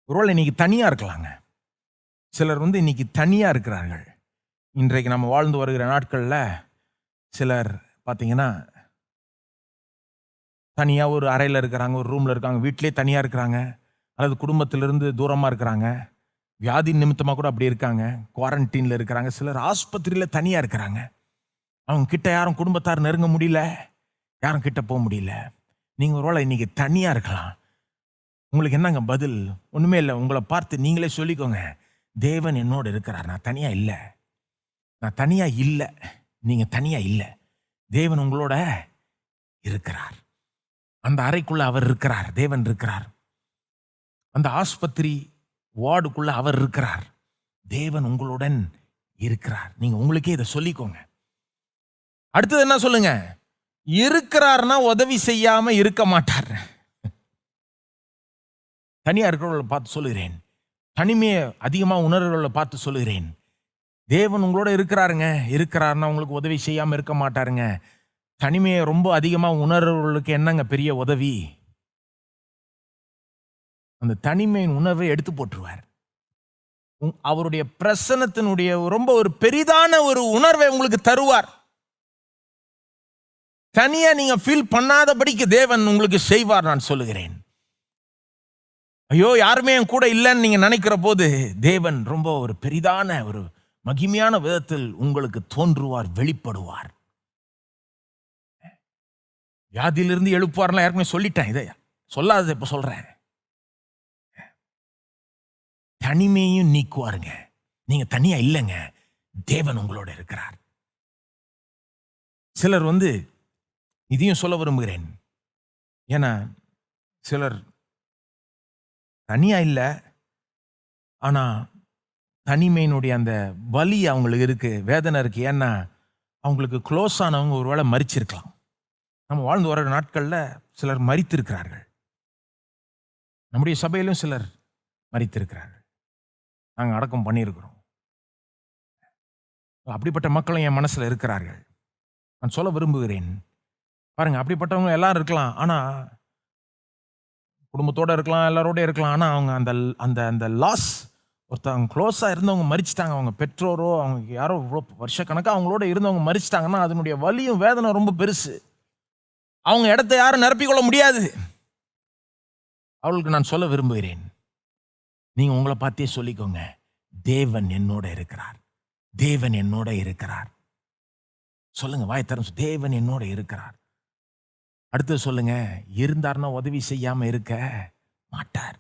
ஒருவேளை இன்னைக்கு தனியாக இருக்கலாங்க. சிலர் இன்னைக்கு தனியாக இருக்கிறார்கள். இன்றைக்கு நம்ம வாழ்ந்து வருகிற நாட்களில் சிலர் பார்த்தீங்கன்னா தனியாக ஒரு அறையில் இருக்கிறாங்க, ஒரு ரூமில் இருக்காங்க, வீட்டிலே தனியாக இருக்கிறாங்க, அல்லது குடும்பத்திலிருந்து தூரமாக இருக்கிறாங்க, வியாதி நிமித்தமாக கூட அப்படி இருக்காங்க, குவாரண்டைனில் இருக்கிறாங்க, சிலர் ஆஸ்பத்திரியில் தனியாக இருக்கிறாங்க. அவங்க கிட்ட யாரும் குடும்பத்தார் நெருங்க முடியல, யாரும் கிட்ட போக முடியல. நீங்கள் ஒருவேளை இன்னைக்கு தனியாக இருக்கலாம். உங்களுக்கு என்னங்க பதில்? ஒன்றுமே இல்லை. உங்களை பார்த்து நீங்களே சொல்லிக்கோங்க, தேவன் என்னோடு இருக்கிறார், நான் தனியாக இல்லை, நான் தனியாக இல்லை, நீங்கள் தனியாக இல்லை, தேவன் உங்களோட இருக்கிறார். அந்த அறைக்குள்ள அவர் இருக்கிறார், தேவன் இருக்கிறார். அந்த ஆஸ்பத்திரி வார்டுக்குள்ள அவர் இருக்கிறார், தேவன் உங்களுடன் இருக்கிறார். நீங்க உங்களுக்கே இதை சொல்லிக்கோங்க. அடுத்தது என்ன சொல்லுங்க? இருக்கிறார்னா உதவி செய்யாம இருக்க மாட்டார். தனியா இருக்கிறவர்களை பார்த்து சொல்லுகிறேன், தனிமையை அதிகமாக உணர்வுகளை பார்த்து சொல்லுகிறேன், தேவன் உங்களோட இருக்கிறாருங்க. இருக்கிறாருன்னா உங்களுக்கு உதவி செய்யாம இருக்க மாட்டாருங்க. தனிமையை ரொம்ப அதிகமாக உணர்வுகளுக்கு என்னங்க பெரிய உதவி? அந்த தனிமையின் உணர்வை எடுத்து போட்டுருவார். அவருடைய பிரசன்னத்தினுடைய ரொம்ப ஒரு பெரிதான ஒரு உணர்வை உங்களுக்கு தருவார். தனியா நீங்க ஃபீல் பண்ணாதபடிக்கு தேவன் உங்களுக்கு செய்வார். நான் சொல்லுகிறேன், ஐயோ யாருமே என் கூட இல்லைன்னு நீங்க நினைக்கிற போது தேவன் ரொம்ப ஒரு பெரிதான ஒரு மகிமையான விதத்தில் உங்களுக்கு தோன்றுவார், வெளிப்படுவார். வியாதியிலிருந்து எழுப்புவார்லாம் ஏற்கனவே சொல்லிட்டேன், இதை சொல்லாததை இப்ப சொல்றேன். தனிமையும் நீக்குவாருங்க. நீங்க தனியா இல்லைங்க, தேவன் உங்களோட இருக்கிறார். சிலர் இதையும் சொல்ல விரும்புகிறேன். ஏன்னா சிலர் தனியா இல்லை, ஆனா தனிமையினுடைய அந்த வலி அவங்களுக்கு இருக்கு, வேதனை இருக்கு. ஏன்னா அவங்களுக்கு க்ளோஸ் ஆனவங்க ஒருவேளை மரிச்சிருக்கலாம். நம்ம வாழ்ந்து வர நாட்களில் சிலர் மரித்திருக்கிறார்கள். நம்முடைய சபையிலும் சிலர் மரித்திருக்கிறார்கள், நாங்கள் அடக்கம் பண்ணியிருக்கிறோம். அப்படிப்பட்ட மக்களும் என் மனசில் இருக்கிறார்கள். நான் சொல்ல விரும்புகிறேன், பாருங்க, அப்படிப்பட்டவங்க எல்லாரும் இருக்கலாம், ஆனால் குடும்பத்தோடு இருக்கலாம், எல்லாரோட இருக்கலாம். ஆனால் அவங்க அந்த அந்த அந்த லாஸ், ஒருத்தவங்க க்ளோஸாக இருந்தவங்க மரிச்சிட்டாங்க, அவங்க பெற்றோரோ அவங்க யாரோ வருஷக்கணக்காக அவங்களோட இருந்தவங்க மரிச்சிட்டாங்கன்னா அதனுடைய வலியும் வேதனை ரொம்ப பெருசு. அவங்க இடத்த யாரும் நிரப்பிக்கொள்ள முடியாது. அவளுக்கு நான் சொல்ல விரும்புகிறேன், நீங்க உங்களை பார்த்தே சொல்லிக்கோங்க, தேவன் என்னோட இருக்கிறார், தேவன் என்னோட இருக்கிறார். சொல்லுங்க, வாய் தரம், தேவன் என்னோட இருக்கிறார். அடுத்து சொல்லுங்க, இருந்தார்னா உதவி செய்யாம இருக்க மாட்டார்.